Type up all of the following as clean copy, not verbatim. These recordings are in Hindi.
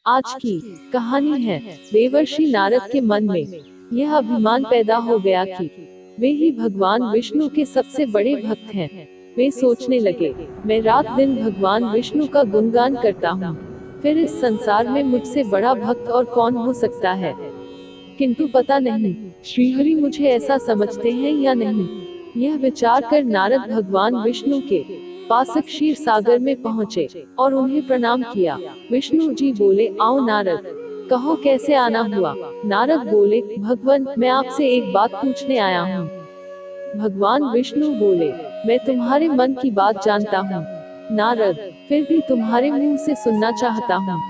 आज की कहानी है, देवर्षि नारद के मन में यह अभिमान पैदा हो गया कि वे ही भगवान विष्णु के सबसे बड़े भक्त हैं। वे सोचने लगे, मैं रात दिन भगवान विष्णु का गुणगान करता हूँ, फिर इस संसार में मुझसे बड़ा भक्त और कौन हो सकता है। किंतु पता नहीं श्रीहरि मुझे ऐसा समझते हैं या नहीं। यह विचार कर नारद भगवान विष्णु के पास क्षीर सागर में पहुँचे और उन्हें प्रणाम किया। विष्णु जी बोले, आओ नारद, कहो कैसे आना हुआ। नारद बोले, भगवान मैं आपसे एक बात पूछने आया हूँ। भगवान विष्णु बोले, मैं तुम्हारे मन की बात जानता हूँ नारद, फिर भी तुम्हारे मुंह से सुनना चाहता हूँ।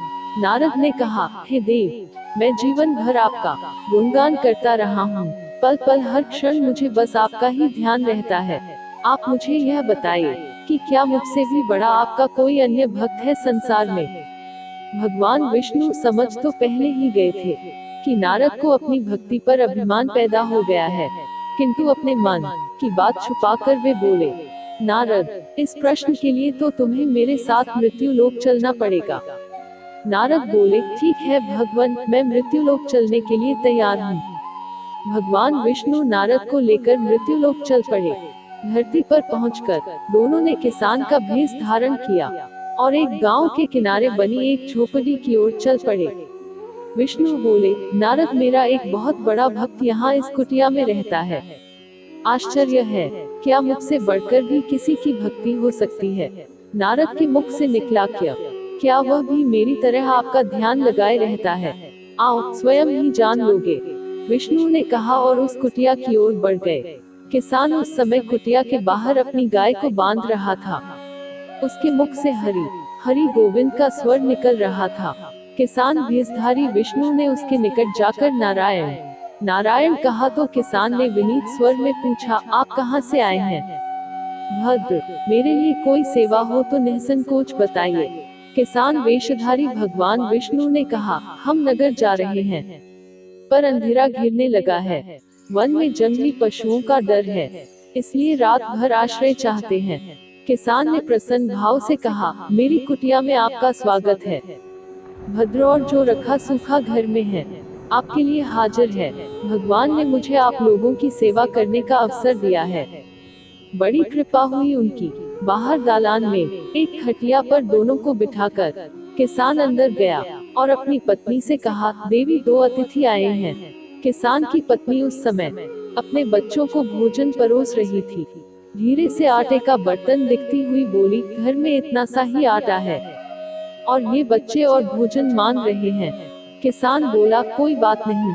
नारद ने कहा, हे देव, मैं जीवन भर आपका गुणगान करता रहा हूँ, पल पल हर क्षण मुझे बस आपका ही ध्यान रहता है। आप मुझे यह बताइए कि क्या मुझसे भी बड़ा आपका कोई अन्य भक्त है संसार में। भगवान विष्णु समझ तो पहले ही गए थे कि नारद को अपनी भक्ति पर अभिमान पैदा हो गया है, किंतु अपने मन की बात छुपाकर वे बोले, नारद, इस प्रश्न के लिए तो तुम्हें मेरे साथ मृत्यु लोक चलना पड़ेगा। नारद बोले, ठीक है भगवान, मैं मृत्यु लोक चलने के लिए तैयार हूँ। भगवान विष्णु नारद को लेकर मृत्यु लोक चल पड़े। धरती पर पहुंचकर दोनों ने किसान का भेष धारण किया और एक गांव के किनारे बनी एक झोपड़ी की ओर चल पड़े। विष्णु बोले, नारद, मेरा एक बहुत बड़ा भक्त यहाँ इस कुटिया में रहता है। आश्चर्य है, क्या मुझसे बढ़कर भी किसी की भक्ति हो सकती है। नारद के मुख से निकला, क्या वह भी मेरी तरह आपका ध्यान लगाए रहता है। आओ स्वयं ही जान लोगे। विष्णु ने कहा और उस कुटिया की ओर बढ़ गए। किसान उस समय कुटिया के बाहर अपनी गाय को बांध रहा था। उसके मुख से हरि हरि गोविंद का स्वर निकल रहा था। किसान भेषधारी विष्णु ने उसके निकट जाकर नारायण नारायण कहा तो किसान ने विनीत स्वर में पूछा, आप कहाँ से आए हैं। भद्र, मेरे लिए कोई सेवा हो तो निसंकोच बताइए। किसान वेशधारी भगवान विष्णु ने कहा, हम नगर जा रहे हैं, पर अंधेरा घिरने लगा है, वन में जंगली पशुओं का डर है, इसलिए रात भर आश्रय चाहते हैं। किसान ने प्रसन्न भाव से कहा, मेरी कुटिया में आपका स्वागत है। भद्र और जो रखा सूखा घर में है, आपके लिए हाजिर है। भगवान ने मुझे आप लोगों की सेवा करने का अवसर दिया है। बड़ी कृपा हुई उनकी। बाहर दालान में एक खटिया पर दोनों को बिठाकर किसान अंदर गया और अपनी पत्नी से कहा, देवी, दो अतिथि आए हैं। किसान की पत्नी उस समय अपने बच्चों को भोजन परोस रही थी। धीरे से आटे का बर्तन दिखती हुई बोली, घर में इतना सा ही आटा है और ये बच्चे और भोजन मांग रहे हैं। किसान बोला, कोई बात नहीं,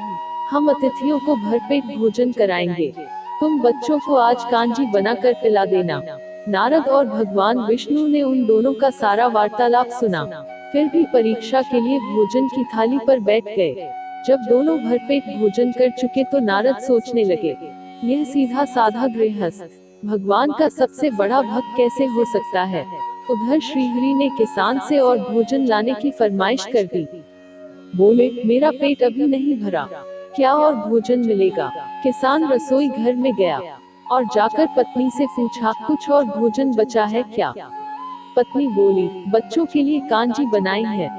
हम अतिथियों को भरपेट भोजन कराएंगे, तुम बच्चों को आज कांजी बनाकर पिला देना। नारद और भगवान विष्णु ने उन दोनों का सारा वार्तालाप सुना, फिर भी परीक्षा के लिए भोजन की थाली पर बैठ गए। जब दोनों भरपेट भोजन कर चुके तो नारद सोचने लगे, यह सीधा साधा गृहस्थ भगवान का सबसे बड़ा भक्त कैसे हो सकता है। उधर श्रीहरि ने किसान से और भोजन लाने की फरमाइश कर दी। बोले, मेरा पेट अभी नहीं भरा, क्या और भोजन मिलेगा। किसान रसोई घर में गया और जाकर पत्नी से पूछा, कुछ और भोजन बचा है क्या। पत्नी बोली, बच्चों के लिए कांजी बनाई है,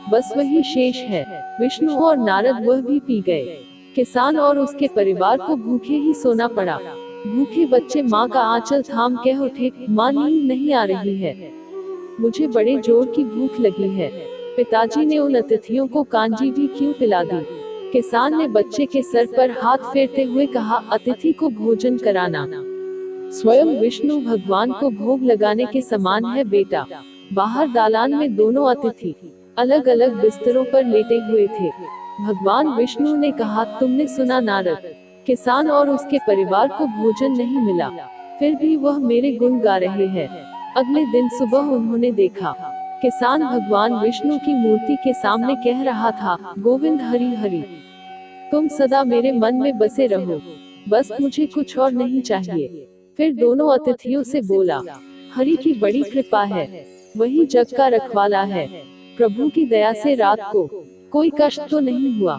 बस वही शेष है। विष्णु और नारद वह भी पी गए। किसान और उसके परिवार को भूखे ही सोना पड़ा। भूखे बच्चे माँ का आंचल थाम कह उठे, माँ, नींद नहीं आ रही है, मुझे बड़े जोर की भूख लगी है। पिताजी ने उन अतिथियों को कांजी भी क्यों पिला दी। किसान ने बच्चे के सर पर हाथ फेरते हुए कहा, अतिथि को भोजन कराना स्वयं विष्णु भगवान को भोग लगाने के समान है बेटा। बाहर दालान में दोनों अतिथि अलग अलग बिस्तरों पर लेटे हुए थे। भगवान विष्णु ने कहा, तुमने सुना नारद, किसान और उसके परिवार को भोजन नहीं मिला, फिर भी वह मेरे गुण गा रहे हैं। अगले दिन सुबह उन्होंने देखा, किसान भगवान विष्णु की मूर्ति के सामने कह रहा था, गोविंद हरि हरि, तुम सदा मेरे मन में बसे रहो, बस मुझे कुछ और नहीं चाहिए। फिर दोनों अतिथियों से बोला, हरि की बड़ी कृपा है, वही जग का रखवाला है, प्रभु की दया से रात को कोई कष्ट तो नहीं हुआ।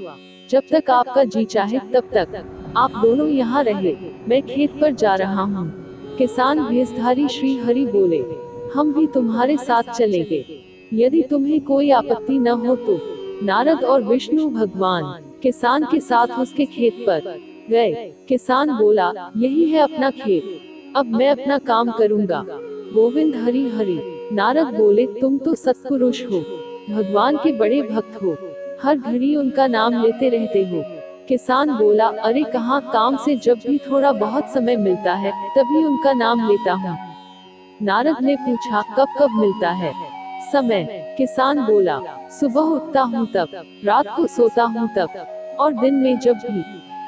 जब तक आपका जी चाहे तब तक आप दोनों यहाँ रहे, मैं खेत पर जा रहा हूँ। किसान भेषधारी श्री हरि बोले, हम भी तुम्हारे साथ चलेंगे, यदि तुम्हें कोई आपत्ति न हो तो। नारद और विष्णु भगवान किसान के साथ उसके खेत पर गए। किसान बोला, यही है अपना खेत, अब मैं अपना काम करूंगा। गोविंद हरि हरि। नारद बोले, तुम तो सत्पुरुष हो, भगवान के बड़े भक्त हो, हर घड़ी उनका नाम लेते रहते हो। किसान बोला, अरे कहाँ, काम से जब भी थोड़ा बहुत समय मिलता है तभी उनका नाम लेता हूँ। नारद ने पूछा, कब कब मिलता है समय? किसान बोला, सुबह उठता हूँ तब, रात को सोता हूँ तब, और दिन में जब भी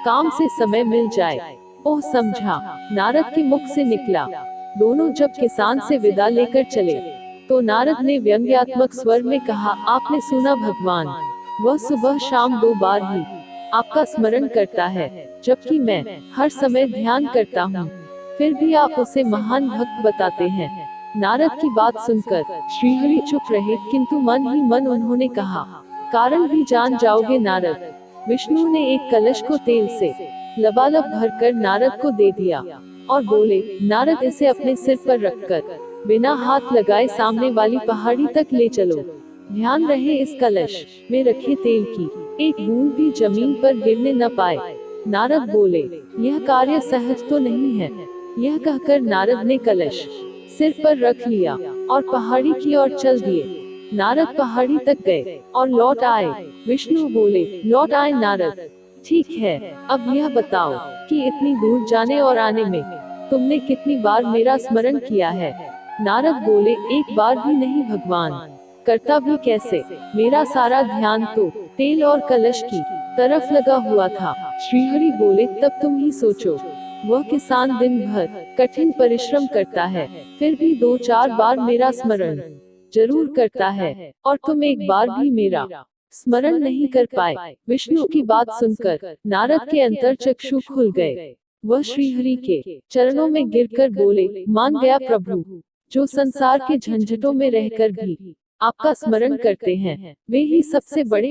काम से समय मिल जाए। ओह समझा, नारद के मुख से निकला। दोनों जब किसान से विदा लेकर चले तो नारद ने व्यंग्यात्मक स्वर में कहा, आपने सुना भगवान, वह सुबह शाम 2 बार ही आपका स्मरण करता है, जबकि मैं हर समय ध्यान करता हूँ, फिर भी आप उसे महान भक्त बताते हैं। नारद की बात सुनकर श्रीहरि चुप रहे, किंतु मन ही मन उन्होंने कहा, कारण भी जान जाओगे नारद। विष्णु ने एक कलश को तेल से लबालब भरकर नारद को दे दिया और बोले, नारद इसे अपने सिर पर रखकर बिना हाथ लगाए सामने वाली पहाड़ी तक ले चलो। ध्यान रहे इस कलश में रखे तेल की एक बूंद भी जमीन पर गिरने न पाए। नारद बोले, यह कार्य सहज तो नहीं है। यह कहकर नारद ने कलश सिर पर रख लिया और पहाड़ी की ओर चल दिए। नारद पहाड़ी तक गए और लौट आए। विष्णु बोले, लौट आए नारद, ठीक है, अब यह बताओ कि इतनी दूर जाने और आने में तुमने कितनी बार मेरा स्मरण किया है? नारद बोले, एक बार भी नहीं भगवान, करता भी कैसे, मेरा सारा ध्यान तो तेल और कलश की तरफ लगा हुआ था। श्रीहरि बोले, तब तुम ही सोचो, वह किसान दिन भर कठिन परिश्रम करता है, फिर भी 2-4 बार मेरा स्मरण जरूर करता है, और तुम एक बार भी मेरा स्मरण नहीं कर पाए। विष्णु की बात सुनकर नारद के अंतर चक्षु खुल गए। वह श्रीहरि के चरणों में गिरकर बोले, मान गया प्रभु, जो संसार के झंझटों में रहकर भी आपका स्मरण करते हैं, वे ही सबसे बड़े